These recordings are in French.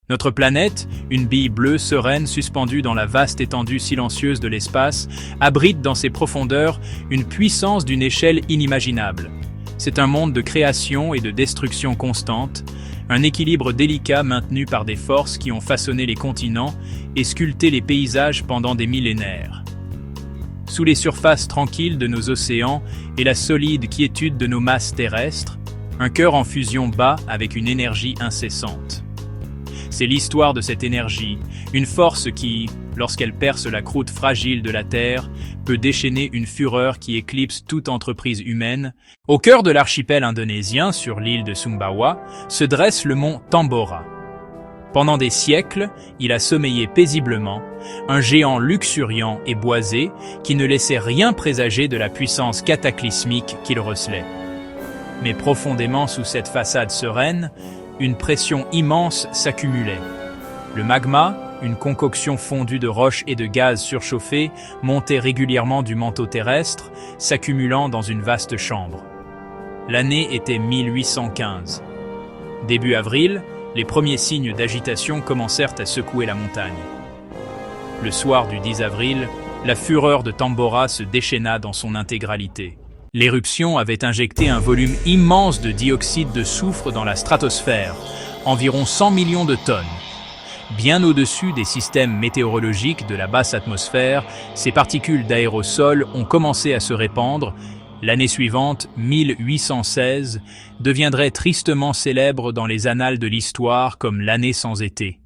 Notre planète, une bille bleue sereine suspendue dans la vaste étendue silencieuse de l'espace, abrite dans ses profondeurs une puissance d'une échelle inimaginable. C'est un monde de création et de destruction constante, un équilibre délicat maintenu par des forces qui ont façonné les continents et sculpté les paysages pendant des millénaires. Sous les surfaces tranquilles de nos océans et la solide quiétude de nos masses terrestres, un cœur en fusion bat avec une énergie incessante. C'est l'histoire de cette énergie, une force qui, lorsqu'elle perce la croûte fragile de la Terre, peut déchaîner une fureur qui éclipse toute entreprise humaine. Au cœur de l'archipel indonésien, sur l'île de Sumbawa, se dresse le mont Tambora. Pendant des siècles, il a sommeillé paisiblement, un géant luxuriant et boisé qui ne laissait rien présager de la puissance cataclysmique qu'il recelait. Mais profondément sous cette façade sereine, une pression immense s'accumulait. Le magma, une concoction fondue de roches et de gaz surchauffés, montait régulièrement du manteau terrestre, s'accumulant dans une vaste chambre. L'année était 1815. Début avril, les premiers signes d'agitation commencèrent à secouer la montagne. Le soir du 10 avril, la fureur de Tambora se déchaîna dans son intégralité. L'éruption avait injecté un volume immense de dioxyde de soufre dans la stratosphère, environ 100 millions de tonnes. Bien au-dessus des systèmes météorologiques de la basse atmosphère, ces particules d'aérosol ont commencé à se répandre. L'année suivante, 1816, deviendrait tristement célèbre dans les annales de l'histoire comme l'année sans été.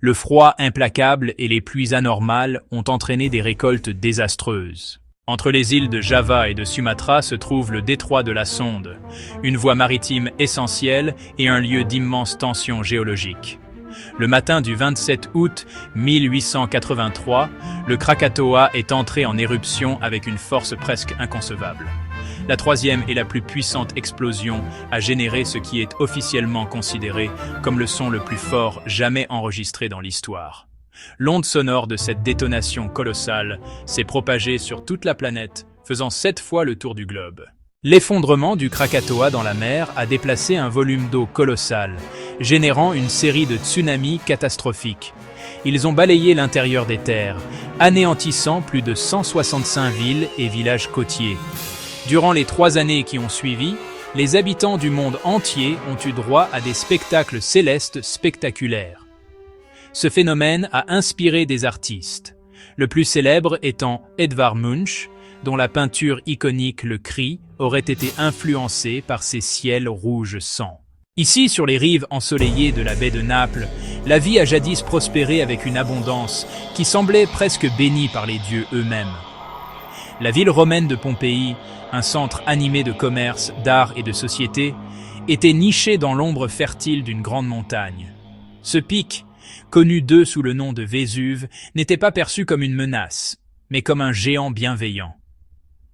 Le froid implacable et les pluies anormales ont entraîné des récoltes désastreuses. Entre les îles de Java et de Sumatra se trouve le détroit de la Sonde, une voie maritime essentielle et un lieu d'immense tension géologique. Le matin du 27 août 1883, le Krakatoa est entré en éruption avec une force presque inconcevable. La troisième et la plus puissante explosion a généré ce qui est officiellement considéré comme le son le plus fort jamais enregistré dans l'histoire. L'onde sonore de cette détonation colossale s'est propagée sur toute la planète, faisant 7 fois le tour du globe. L'effondrement du Krakatoa dans la mer a déplacé un volume d'eau colossal, générant une série de tsunamis catastrophiques. Ils ont balayé l'intérieur des terres, anéantissant plus de 165 villes et villages côtiers. Durant les 3 années qui ont suivi, les habitants du monde entier ont eu droit à des spectacles célestes spectaculaires. Ce phénomène a inspiré des artistes, le plus célèbre étant Edvard Munch, dont la peinture iconique Le Cri aurait été influencée par ces ciels rouges sang. Ici, sur les rives ensoleillées de la baie de Naples, la vie a jadis prospéré avec une abondance qui semblait presque bénie par les dieux eux-mêmes. La ville romaine de Pompéi, un centre animé de commerce, d'art et de société, était nichée dans l'ombre fertile d'une grande montagne. Ce pic, connu d'eux sous le nom de Vésuve, n'était pas perçu comme une menace, mais comme un géant bienveillant.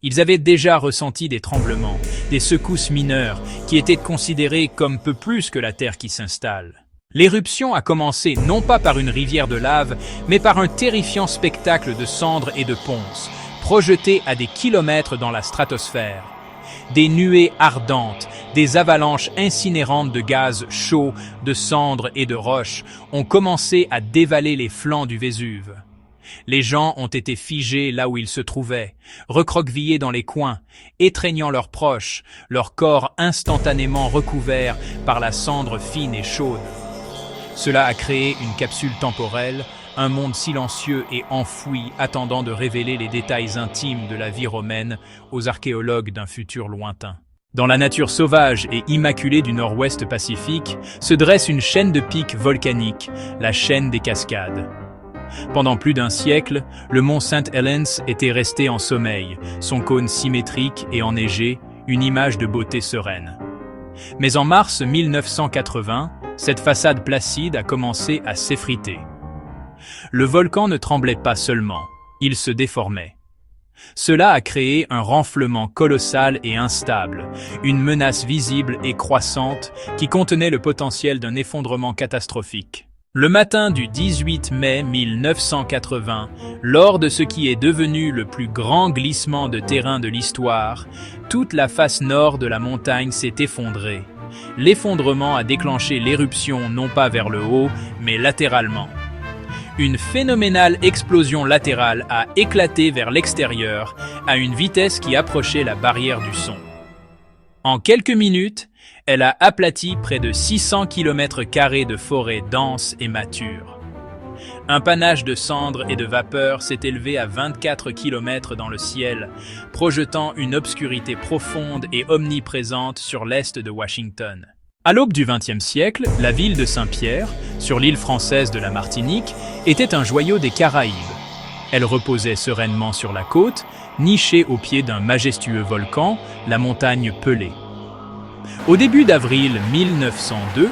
Ils avaient déjà ressenti des tremblements, des secousses mineures, qui étaient considérées comme peu plus que la terre qui s'installe. L'éruption a commencé non pas par une rivière de lave, mais par un terrifiant spectacle de cendres et de ponces, projetés à des kilomètres dans la stratosphère. Des nuées ardentes, des avalanches incinérantes de gaz chaud, de cendres et de roches ont commencé à dévaler les flancs du Vésuve. Les gens ont été figés là où ils se trouvaient, recroquevillés dans les coins, étreignant leurs proches, leur corps instantanément recouvert par la cendre fine et chaude. Cela a créé une capsule temporelle, un monde silencieux et enfoui attendant de révéler les détails intimes de la vie romaine aux archéologues d'un futur lointain. Dans la nature sauvage et immaculée du nord-ouest Pacifique se dresse une chaîne de pics volcaniques, la chaîne des Cascades. Pendant plus d'un siècle, le mont St. Helens était resté en sommeil, son cône symétrique et enneigé, une image de beauté sereine. Mais en mars 1980, cette façade placide a commencé à s'effriter. Le volcan ne tremblait pas seulement, il se déformait. Cela a créé un renflement colossal et instable, une menace visible et croissante qui contenait le potentiel d'un effondrement catastrophique. Le matin du 18 mai 1980, lors de ce qui est devenu le plus grand glissement de terrain de l'histoire, toute la face nord de la montagne s'est effondrée. l'effondrement a déclenché l'éruption non pas vers le haut, mais latéralement. Une phénoménale explosion latérale a éclaté vers l'extérieur à une vitesse qui approchait la barrière du son. En quelques minutes, elle a aplati près de 600 km² de forêt dense et mature. Un panache de cendres et de vapeur s'est élevé à 24 km dans le ciel, projetant une obscurité profonde et omniprésente sur l'est de Washington. À l'aube du XXe siècle, la ville de Saint-Pierre, sur l'île française de la Martinique, était un joyau des Caraïbes. Elle reposait sereinement sur la côte, nichée au pied d'un majestueux volcan, la montagne Pelée. Au début d'avril 1902,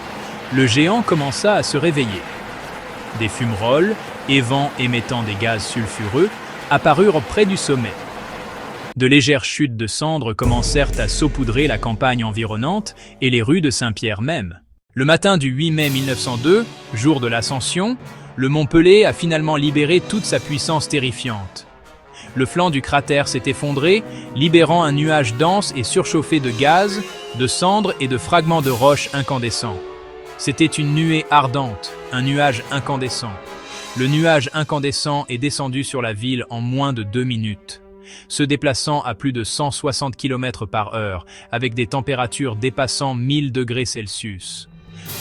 le géant commença à se réveiller. Des fumerolles, et vents émettant des gaz sulfureux, apparurent près du sommet. De légères chutes de cendres commencèrent à saupoudrer la campagne environnante et les rues de Saint-Pierre même. Le matin du 8 mai 1902, jour de l'ascension, le mont Pelée a finalement libéré toute sa puissance terrifiante. Le flanc du cratère s'est effondré, libérant un nuage dense et surchauffé de gaz, de cendres et de fragments de roches incandescents. C'était une nuée ardente, un nuage incandescent. Le nuage incandescent est descendu sur la ville en moins de 2 minutes. Se déplaçant à plus de 160 km/h, avec des températures dépassant 1000 degrés Celsius.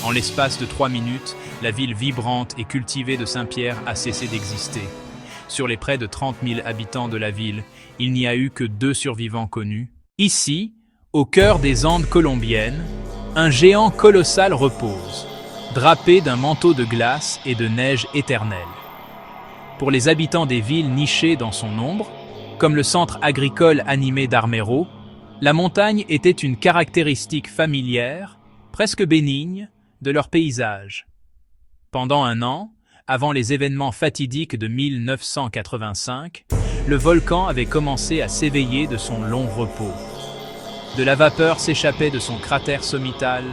En l'espace de 3 minutes, la ville vibrante et cultivée de Saint-Pierre a cessé d'exister. Sur les près de 30 000 habitants de la ville, il n'y a eu que 2 survivants connus. Ici, au cœur des Andes colombiennes, un géant colossal repose, drapé d'un manteau de glace et de neige éternelle. Pour les habitants des villes nichées dans son ombre, comme le centre agricole animé d'Armero, la montagne était une caractéristique familière, presque bénigne, de leur paysage. Pendant un an, avant les événements fatidiques de 1985, le volcan avait commencé à s'éveiller de son long repos. De la vapeur s'échappait de son cratère sommital,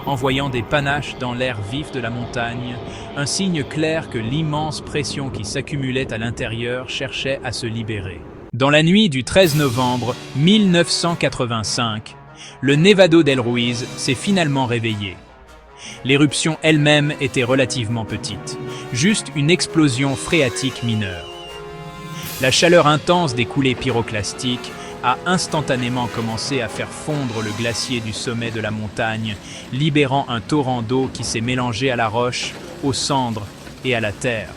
envoyant des panaches dans l'air vif de la montagne, un signe clair que l'immense pression qui s'accumulait à l'intérieur cherchait à se libérer. Dans la nuit du 13 novembre 1985, le Nevado del Ruiz s'est finalement réveillé. L'éruption elle-même était relativement petite, juste une explosion phréatique mineure. La chaleur intense des coulées pyroclastiques a instantanément commencé à faire fondre le glacier du sommet de la montagne, libérant un torrent d'eau qui s'est mélangé à la roche, aux cendres et à la terre.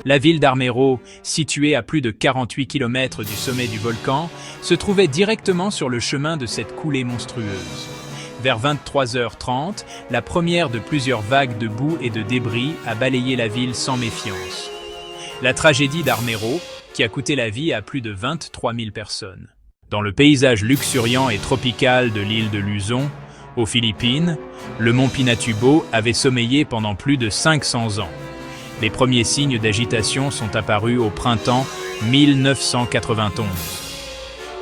La ville d'Armero, située à plus de 48 km du sommet du volcan, se trouvait directement sur le chemin de cette coulée monstrueuse. Vers 23h30, la première de plusieurs vagues de boue et de débris a balayé la ville sans méfiance. La tragédie d'Armero, qui a coûté la vie à plus de 23 000 personnes. Dans le paysage luxuriant et tropical de l'île de Luzon, aux Philippines, le mont Pinatubo avait sommeillé pendant plus de 500 ans. Les premiers signes d'agitation sont apparus au printemps 1991.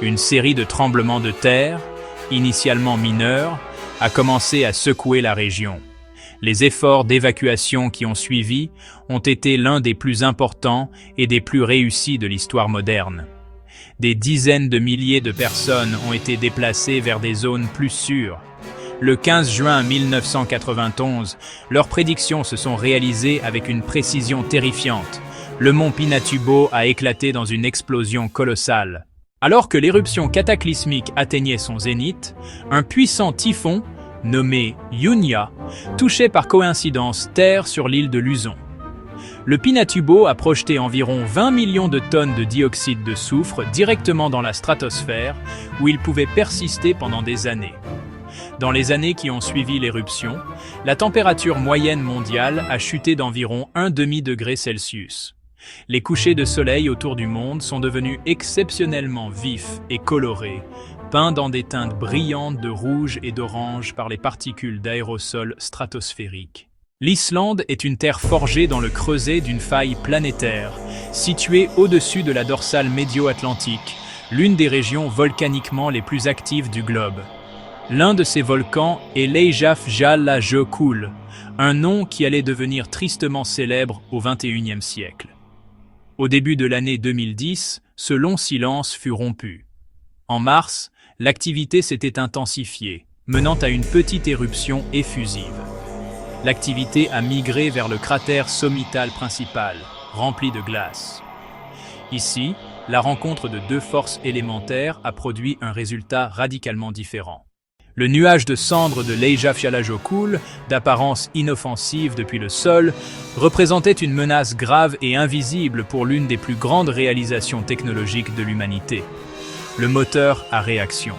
Une série de tremblements de terre, initialement mineurs, a commencé à secouer la région. Les efforts d'évacuation qui ont suivi ont été l'un des plus importants et des plus réussis de l'histoire moderne. Des dizaines de milliers de personnes ont été déplacées vers des zones plus sûres. Le 15 juin 1991, leurs prédictions se sont réalisées avec une précision terrifiante. Le mont Pinatubo a éclaté dans une explosion colossale. Alors que l'éruption cataclysmique atteignait son zénith, un puissant typhon, nommé Yunya, touchait par coïncidence terre sur l'île de Luzon. Le Pinatubo a projeté environ 20 millions de tonnes de dioxyde de soufre directement dans la stratosphère, où il pouvait persister pendant des années. Dans les années qui ont suivi l'éruption, la température moyenne mondiale a chuté d'environ 1,5 degré Celsius. Les couchers de soleil autour du monde sont devenus exceptionnellement vifs et colorés, peints dans des teintes brillantes de rouge et d'orange par les particules d'aérosols stratosphériques. L'Islande est une terre forgée dans le creuset d'une faille planétaire, située au-dessus de la dorsale médio-atlantique, l'une des régions volcaniquement les plus actives du globe. L'un de ces volcans est l'Eyjafjallajökull, un nom qui allait devenir tristement célèbre au XXIe siècle. Au début de l'année 2010, ce long silence fut rompu. En mars, l'activité s'était intensifiée, menant à une petite éruption effusive. L'activité a migré vers le cratère sommital principal, rempli de glace. Ici, la rencontre de deux forces élémentaires a produit un résultat radicalement différent. Le nuage de cendres de l'Eyjafjallajökull, d'apparence inoffensive depuis le sol, représentait une menace grave et invisible pour l'une des plus grandes réalisations technologiques de l'humanité, le moteur à réaction.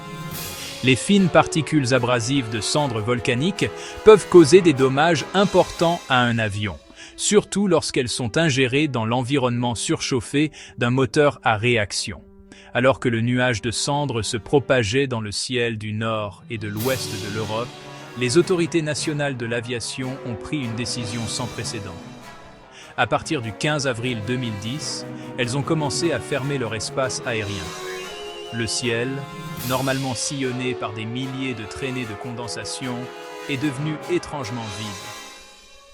Les fines particules abrasives de cendres volcaniques peuvent causer des dommages importants à un avion, surtout lorsqu'elles sont ingérées dans l'environnement surchauffé d'un moteur à réaction. Alors que le nuage de cendres se propageait dans le ciel du nord et de l'ouest de l'Europe, les autorités nationales de l'aviation ont pris une décision sans précédent. À partir du 15 avril 2010, elles ont commencé à fermer leur espace aérien. Le ciel, normalement sillonné par des milliers de traînées de condensation, est devenu étrangement vide.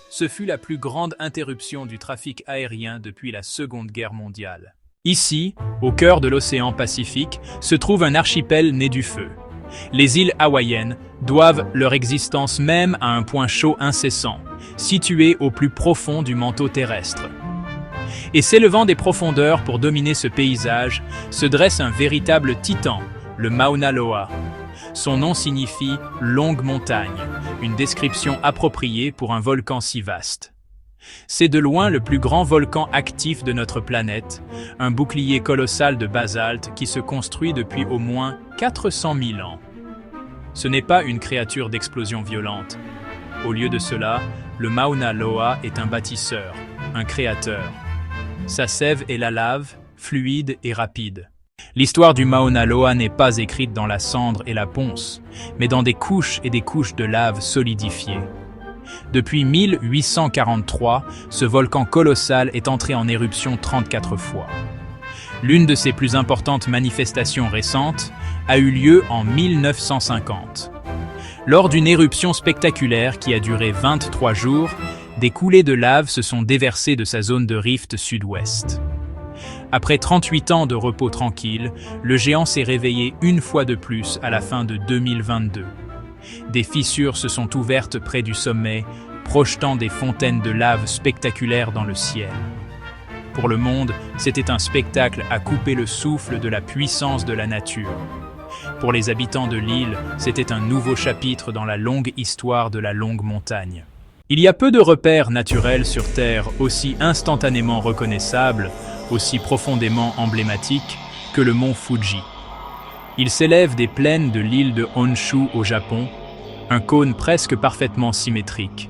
Ce fut la plus grande interruption du trafic aérien depuis la Seconde Guerre mondiale. Ici, au cœur de l'océan Pacifique, se trouve un archipel né du feu. Les îles hawaïennes doivent leur existence même à un point chaud incessant, situé au plus profond du manteau terrestre. Et s'élevant des profondeurs pour dominer ce paysage, se dresse un véritable titan, le Mauna Loa. Son nom signifie « longue montagne », une description appropriée pour un volcan si vaste. C'est de loin le plus grand volcan actif de notre planète, un bouclier colossal de basalte qui se construit depuis au moins 400 000 ans. Ce n'est pas une créature d'explosion violente. Au lieu de cela, le Mauna Loa est un bâtisseur, un créateur. Sa sève est la lave, fluide et rapide. L'histoire du Mauna Loa n'est pas écrite dans la cendre et la ponce, mais dans des couches et des couches de lave solidifiées. Depuis 1843, ce volcan colossal est entré en éruption 34 fois. L'une de ses plus importantes manifestations récentes a eu lieu en 1950. Lors d'une éruption spectaculaire qui a duré 23 jours, des coulées de lave se sont déversées de sa zone de rift sud-ouest. Après 38 ans de repos tranquille, le géant s'est réveillé une fois de plus à la fin de 2022. Des fissures se sont ouvertes près du sommet, projetant des fontaines de lave spectaculaires dans le ciel. Pour le monde, c'était un spectacle à couper le souffle de la puissance de la nature. Pour les habitants de l'île, c'était un nouveau chapitre dans la longue histoire de la longue montagne. Il y a peu de repères naturels sur Terre aussi instantanément reconnaissables, aussi profondément emblématiques que le mont Fuji. Il s'élève des plaines de l'île de Honshu au Japon, un cône presque parfaitement symétrique.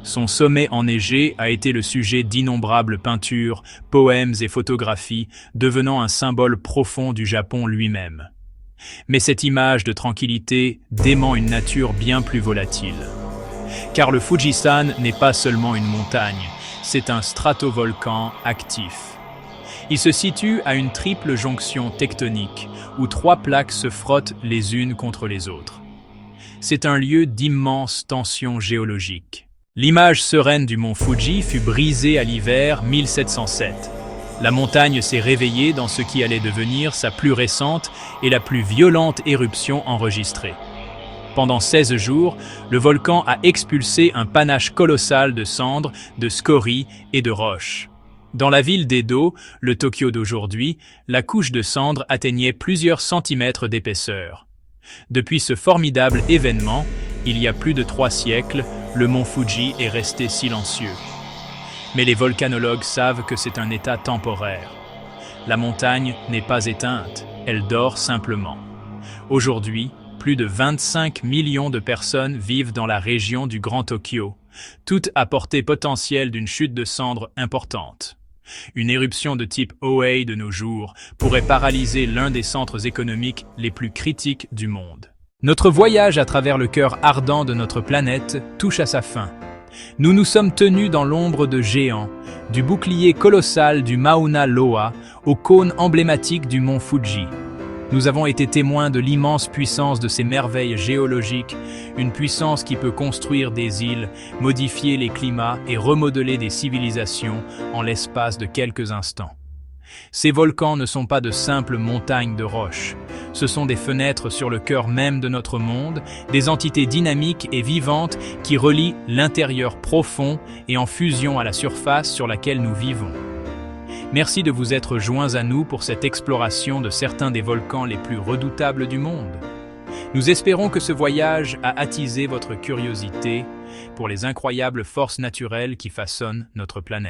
Son sommet enneigé a été le sujet d'innombrables peintures, poèmes et photographies, devenant un symbole profond du Japon lui-même. Mais cette image de tranquillité dément une nature bien plus volatile. Car le Fujisan n'est pas seulement une montagne, c'est un stratovolcan actif. Il se situe à une triple jonction tectonique, où trois plaques se frottent les unes contre les autres. C'est un lieu d'immense tension géologique. L'image sereine du mont Fuji fut brisée à l'hiver 1707. La montagne s'est réveillée dans ce qui allait devenir sa plus récente et la plus violente éruption enregistrée. Pendant 16 jours, le volcan a expulsé un panache colossal de cendres, de scories et de roches. Dans la ville d'Edo, le Tokyo d'aujourd'hui, la couche de cendres atteignait plusieurs centimètres d'épaisseur. Depuis ce formidable événement, il y a plus de 3 siècles, le mont Fuji est resté silencieux. Mais les volcanologues savent que c'est un état temporaire. La montagne n'est pas éteinte, elle dort simplement. Aujourd'hui, plus de 25 millions de personnes vivent dans la région du Grand Tokyo, toutes à portée potentielle d'une chute de cendres importante. Une éruption de type Oei de nos jours pourrait paralyser l'un des centres économiques les plus critiques du monde. Notre voyage à travers le cœur ardent de notre planète touche à sa fin. Nous nous sommes tenus dans l'ombre de géants, du bouclier colossal du Mauna Loa au cône emblématique du mont Fuji. Nous avons été témoins de l'immense puissance de ces merveilles géologiques, une puissance qui peut construire des îles, modifier les climats et remodeler des civilisations en l'espace de quelques instants. Ces volcans ne sont pas de simples montagnes de roches, Ce sont des fenêtres sur le cœur même de notre monde, des entités dynamiques et vivantes qui relient l'intérieur profond et en fusion à la surface sur laquelle nous vivons. Merci de vous être joints à nous pour cette exploration de certains des volcans les plus redoutables du monde. Nous espérons que ce voyage a attisé votre curiosité pour les incroyables forces naturelles qui façonnent notre planète.